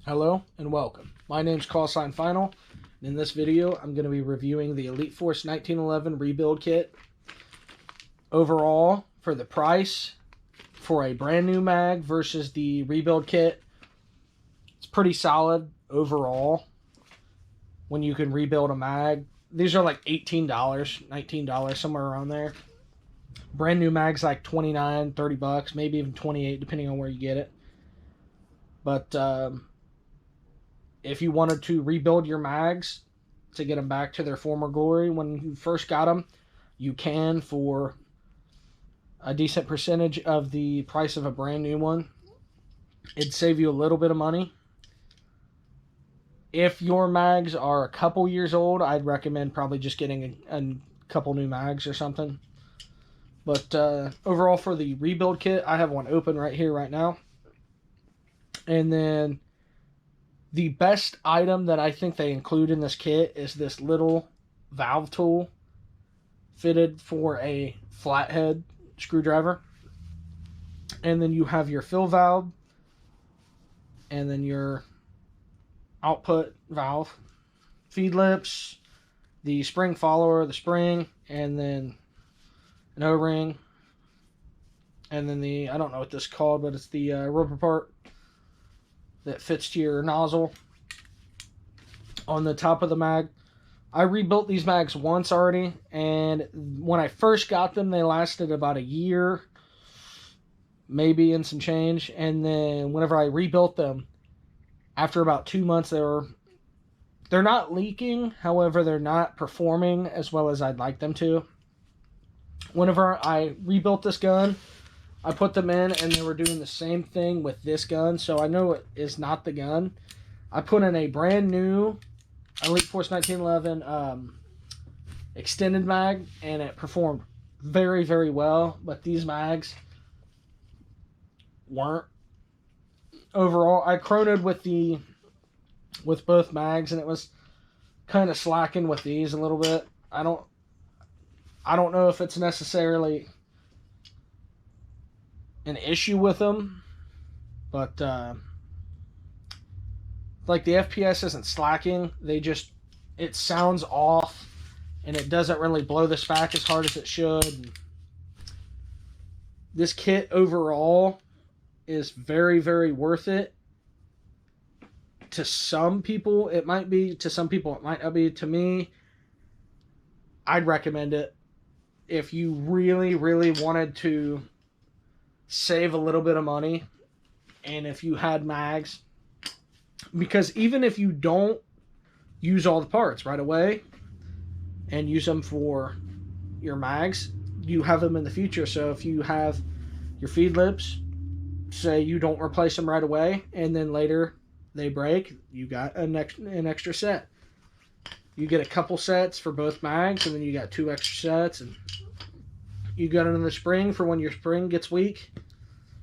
Hello and welcome. My name's Callsign Final, and in this video I'm going to be reviewing the Elite Force 1911 rebuild kit. Overall, for the price, for a brand new mag versus the rebuild kit, it's pretty solid overall. When you can rebuild a mag, these are like $18, $19, somewhere around there. Brand new mag's like $29, $30, maybe even $28, depending on where you get it. But if you wanted to rebuild your mags to get them back to their former glory when you first got them, you can for a decent percentage of the price of a brand new one. It'd save you a little bit of money. If your mags are a couple years old, I'd recommend probably just getting a couple new mags or something. But overall, for the rebuild kit, I have one open right here, right now. And then the best item that I think they include in this kit is this little valve tool fitted for a flathead screwdriver. And then you have your fill valve and then your output valve, feed lips, the spring follower, the spring, and then an O-ring, and then the, I don't know what this is called, but it's the rubber part that fits to your nozzle on the top of the mag. I rebuilt these mags once already, and when I first got them, they lasted about a year, maybe in some change. And then whenever I rebuilt them, after about 2 months, they're not leaking. However, they're not performing as well as I'd like them to. Whenever I rebuilt this gun, I put them in and they were doing the same thing with this gun, so I know it is not the gun. I put in a brand new Elite Force 1911 extended mag, and it performed very, very well, but these mags weren't. Overall, I chronoed with both mags, and it was kind of slacking with these a little bit. I don't know if it's necessarily an issue with them, but like the FPS isn't slacking. It sounds off, and it doesn't really blow this back as hard as it should. This kit overall is very, very worth it. To some people it might be, to some people it might not be. To me, I'd recommend it if you really, really wanted to save a little bit of money, and if you had mags, because even if you don't use all the parts right away and use them for your mags, you have them in the future. So if you have your feed lips, say you don't replace them right away, and then later they break, you got an extra set. You get a couple sets for both mags, and then you got 2 extra sets, and you got another spring for when your spring gets weak.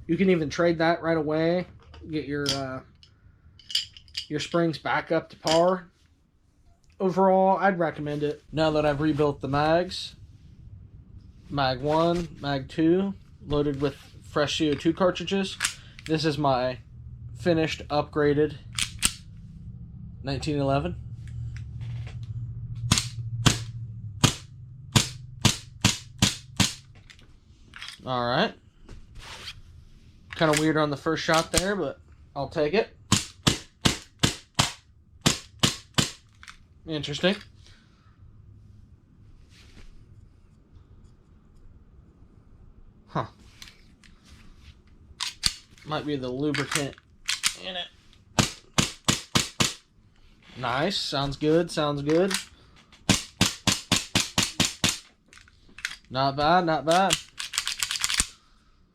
You can even trade that right away. Get your springs back up to par. Overall, I'd recommend it. Now that I've rebuilt the mags, mag 1, mag 2, loaded with fresh CO2 cartridges. This is my finished, upgraded 1911. Alright. Kind of weird on the first shot there, but I'll take it. Interesting. Huh. Might be the lubricant in it. Nice. Sounds good. Sounds good. Not bad. Not bad.